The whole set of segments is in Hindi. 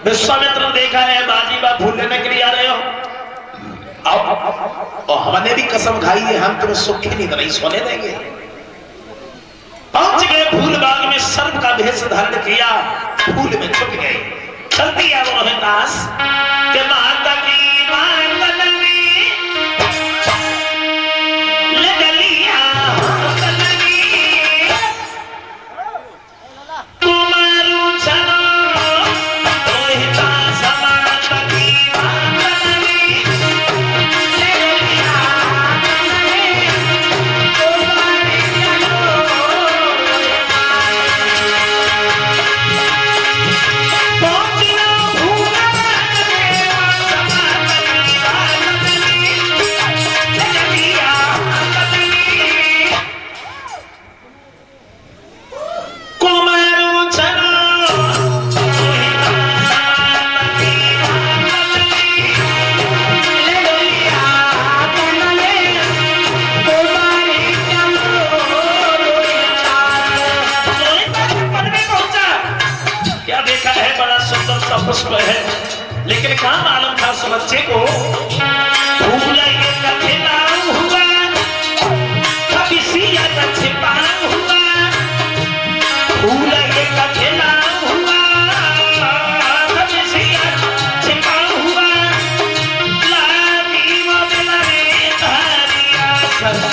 विश्वामित्र ने देखा है बाजी बा फूल लेने के लिए आ रहे हो, और हमने भी कसम खाई है हम तुम्हें सुखी नहीं नहीं सोने देंगे। पहुंच गए फूल बाग में, सर्प का भेष धारण किया, फूल में छुप गए। चलती है वो रोहितास के माता की पुष्प है, लेकिन क्या मालूम था उस बच्चे को फूल ये कठिना हुआ, कभी सिया का छिपा हुआ, फूल ये कठिना हुआ, कभी सिया छिपा हुआ, लागी वो दिल में धारिया सदा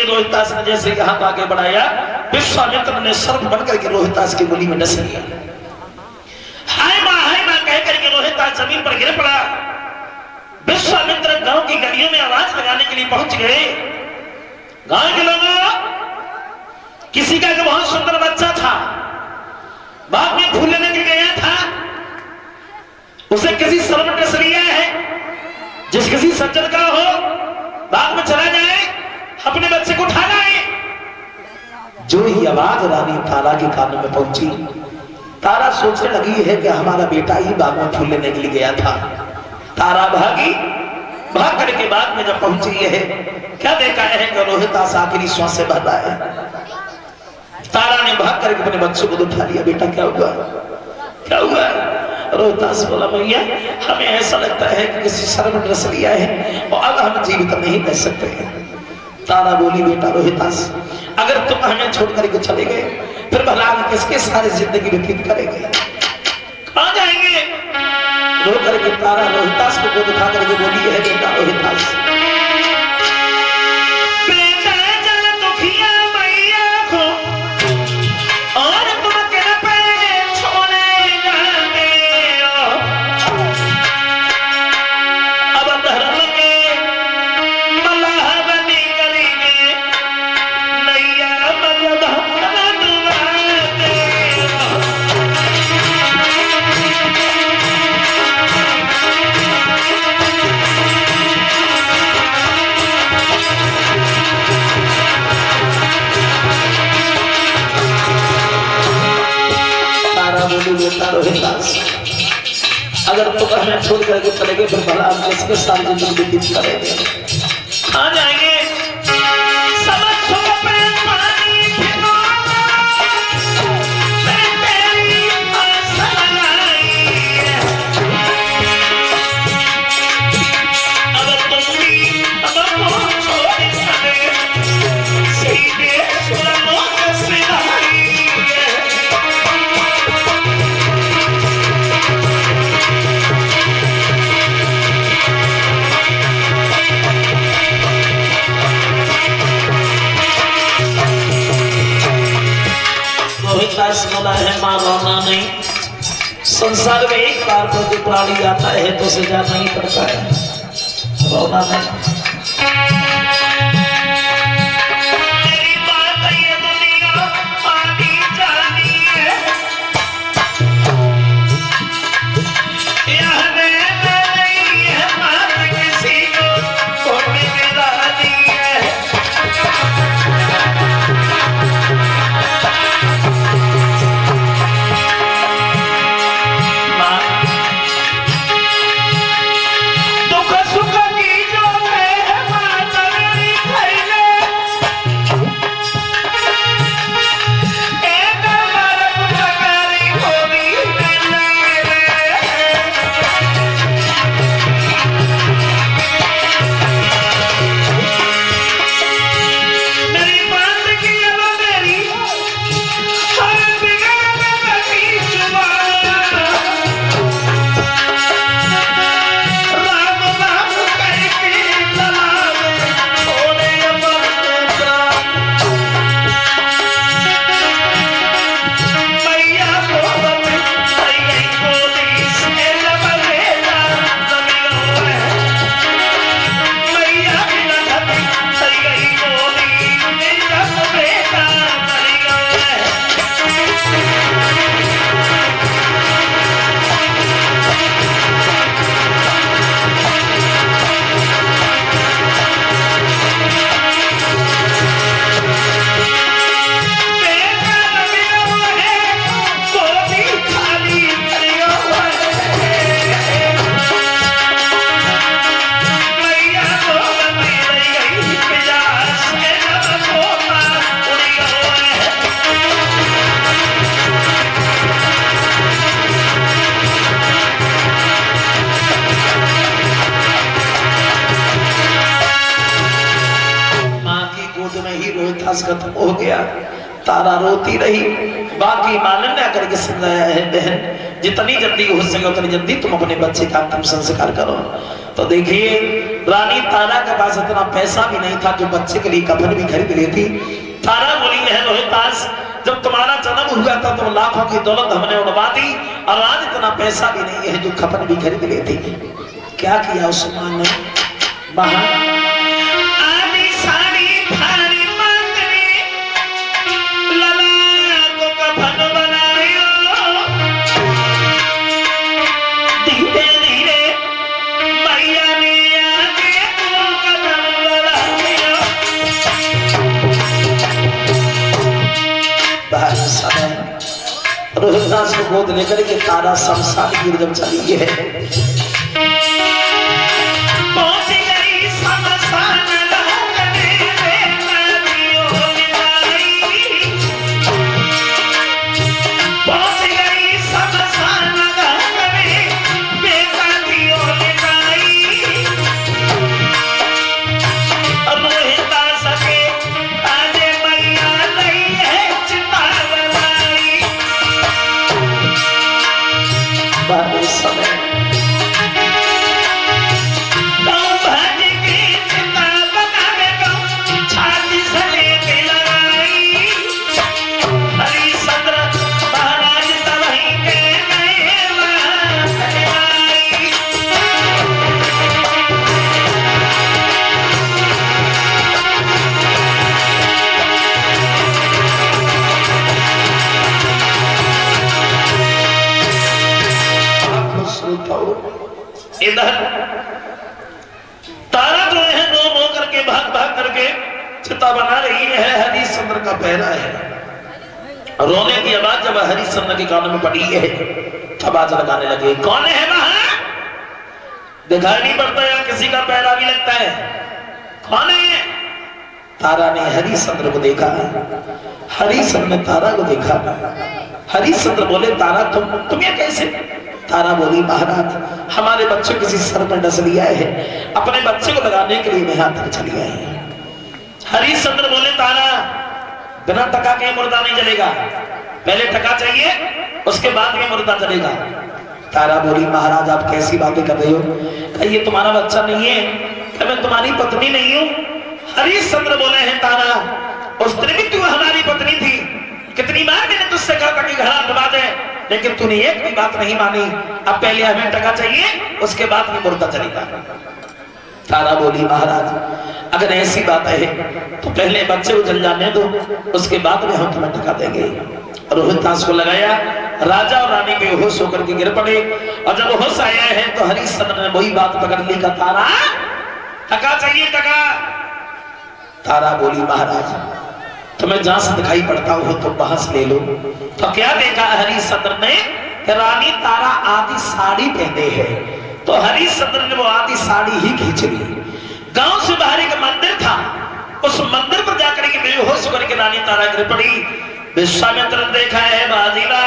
रोहितास ने जैसे हाथ आगे बढ़ाया, विश्वामित्र ने सर्प बनकर के रोहितास की गोली में डस लिया। हाय मां कह करके रोहितास जमीन पर गिर पड़ा। विश्वामित्र गांव की गलियों में आवाज लगाने के लिए पहुंच गए। गांव के लोगों, किसी का एक बहुत सुंदर बच्चा था, बाग में फूल लेने के गया था, उसे किसी सर्प ने डस लिया है। जिस किसी सज्जन का हो बाग में चला जाए, अपने बच्चे को उठाना है। जो ही आवाज रानी तारा के कानों में पहुंची, तारा सोचने लगी है कि हमारा बेटा ही बाग में फूल लेने के लिए गया था। तारा भागी, भाग करके बाग में जब पहुंची है, क्या देखा है कि रोहितास आखिरी श्वास से बह रहा है। तारा ने भाग करके अपने बच्चे को उठा लिया। बेटा क्या हुआ, क्या हुआ? रोहितास बोला भैया हमें ऐसा लगता है कि किसी सर्प ने डस लिया है और अब हम जीवित नहीं रह सकते हैं। तारा बोली बेटा रोहितास, अगर तुम हमें छोड़ करके चले गए फिर भला हम किसके सारे जिंदगी व्यतीत करेंगे, कहां जाएंगे? रो करके तारा रोहितास को गोद उठा करके बोली है बेटा रोहितास, बेटा जरा दुखिया मैया को और तुम तेरे पे छोड़े जाते हो। अब धर्म के मलाह बनी रोहितास, अगर तुम हमें छोड़ करके चले गए फिर भला हम किसके साथ जिंदगी व्यतीत करेंगे, कहां जाएंगे? नहीं, संसार में एक बार पर जो प्राणी जाता है तो उसे जाना ही पड़ता है, रोना नहीं। मेरी बात ये दुनिया आनी जानी है, यह नहीं है बात किसी को खोने की रानी है। खत्म हो गया, तारा रोती रही। बाकी मालन ने आकर के समझाया है, बहन जितनी जल्दी हो सके उतनी जल्दी तुम अपने बच्चे का अंतिम संस्कार करो। तो देखिए रानी तारा के पास इतना पैसा भी नहीं था जो बच्चे के लिए कफन भी खरीद लेती। तारा बोली है रोहितास, जब तुम्हारा जन्म हुआ था तो लाखों की दौलत हमने उड़वा दी और आज इतना पैसा भी नहीं है जो कफन भी खरीद लेती। क्या किया उस मां ने? बाहर रोहिदास को गोद लेकर के तारा शमशान की जब चली है, पहुंच गई शमशान इधर तारा जो है रो रो करके भाग भाग करके चिता बना रही है। हरिश्चंद्र का पहरा है, रोने की आवाज जब हरिश्चंद्र के कानों में पड़ी है तब आवाज लगाने लगे, कौन है वहां? दिखाई नहीं पड़ता या किसी का पहरा भी लगता है, कौन है? तारा ने हरिश्चंद्र को देखा, हरिश्चंद्र ने तारा को देखा। हरिश्चंद्र बोले तारा तुम ये कैसे? तारा बोली महाराज हमारे बच्चे किसी सर पर डस लिया है, अपने बच्चे को लगाने के लिए मैं हाथ तक चली आई है। हरिश्चंद्र बोले तारा बिना टका के मुर्दा नहीं जलेगा, पहले टका चाहिए उसके बाद में मुर्दा जलेगा। तारा बोली महाराज आप कैसी बातें कर रहे हो, ये तुम्हारा बच्चा नहीं है, मैं तुम्हारी पत्नी नहीं हूँ। हरिश्चंद्र बोले हैं तारा उस दिन भी तू हमारी पत्नी थी, कितनी बार मैंने तुझसे कहा था कि घर दबा दे, लेकिन तूने एक भी बात नहीं मानी। अब पहले हमें टका चाहिए, उसके बाद में मुर्दा चलेगा। तारा बोली महाराज अगर ऐसी बात है तो पहले बच्चे उजल जाने दो, उसके बाद में हम तुम्हें टका देंगे। रोहितास को लगाया, राजा और रानी बेहोश होकर के गिर पड़े। और जब होश आया है तो हरिश्चंद्र ने वही बात पकड़ ली का तारा टका चाहिए टका। तारा बोली महाराज तुम्हें जहां से दिखाई पड़ता हो तो वहां से ले लो। तो क्या देखा हरिश्चंद्र ने कि रानी तारा आधी साड़ी पहने है, तो हरिश्चंद्र ने वो आधी साड़ी ही खींच ली। गांव से बाहर एक मंदिर था, उस मंदिर पर जाकर के बेहोश होकर के रानी तारा गिर पड़ी। विश्वामित्र ने देखा है बाजीला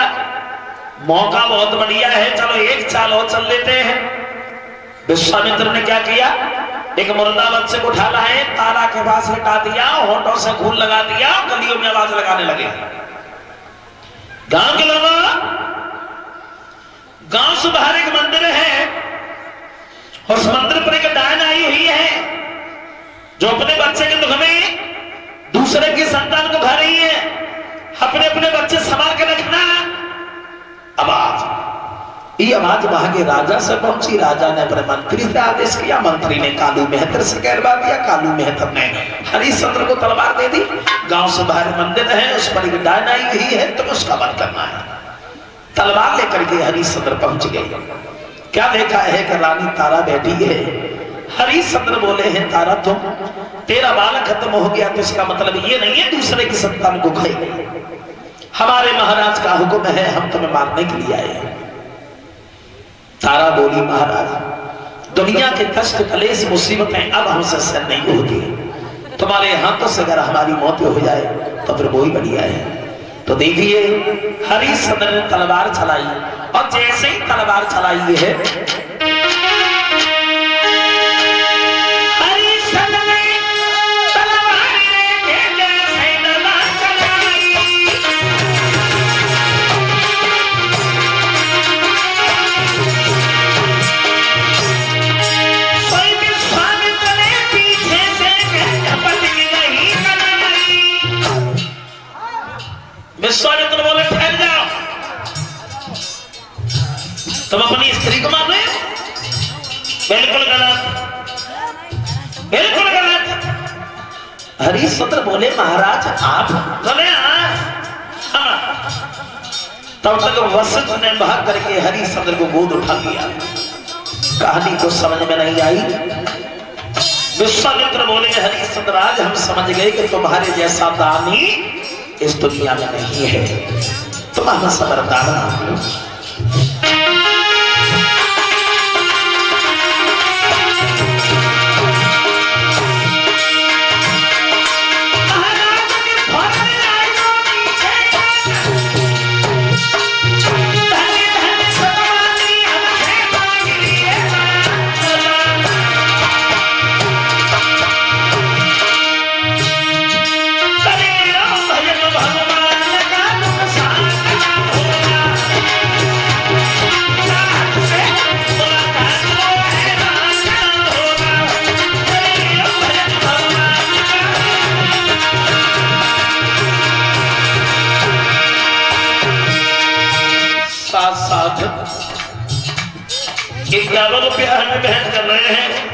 मौका बहुत बढ़िया है, चलो एक चाल और चल लेते हैं। विश्वामित्र ने क्या किया, एक मुर्दा बच्चे को उठा लाए, तारा के पास लटा दिया, होठों से खून लगा दिया, गलियों में आवाज लगाने लगे। गांव के लोगों, गांव से बाहर एक मंदिर है, उस मंदिर पर एक डायन आई हुई है जो अपने बच्चे के दुख में दूसरे की संतान को खा रही है। अपने अपने बच्चे संभाल के रखना। आवाज, ये आवाज वहां के राजा से पहुंची। राजा ने अपने मंत्री से आदेश किया, मंत्री ने कालू मेहतर से कहलवा दिया। कालू मेहतर ने हरिश्चंद्र को तलवार दे दी। गांव से बाहर मंदिर है, उस पर एक डायन आई हुई है, तो उसका वध करना है। तलवार लेकर के हरिश्चंद्र पहुंच गए। क्या देखा है कि रानी तारा बैठी है। हरिश्चंद्र बोले हैं तारा तुम तेरा बालक खत्म हो गया तो इसका मतलब ये नहीं है दूसरे की संतान को खाएगी। हमारे महाराज का हुक्म है, हम तुम्हें मारने के लिए आए हैं। तारा बोली महाराज दुनिया के कष्ट कलेश मुसीबतें अब हमसे सहन नहीं होती, तुम्हारे हाथों से अगर हमारी मौत हो जाए तो फिर वही बढ़िया है। तो देखिए हरिश्चंद्र ने तलवार चलाई, और जैसे ही तलवार चलाई है हरिश्चंद्र ने तलवार लेके जैसे तलवार चलाई, कोई विश्वामित्र ने पीछे से झपट गई कलाई। विश्वामित्र बोले ठहर जाओ, तुम अपनी स्त्री को मार रहे हो, बिल्कुल गलत, बिल्कुल गलत। हरिश्चंद्र बोले महाराज आप बोले हाँ। तब तक वशिष्ठ ने भाग करके हरिश्चंद्र को गोद उठा लिया। कहानी को समझ में नहीं आई। विश्वामित्र बोले हरिश्चंद्र आज हम समझ गए कि तुम्हारे जैसा दानी इस दुनिया में नहीं है, तुम्हारा समझदार। साथ 51 रुपया हमें भेंट कर रहे हैं।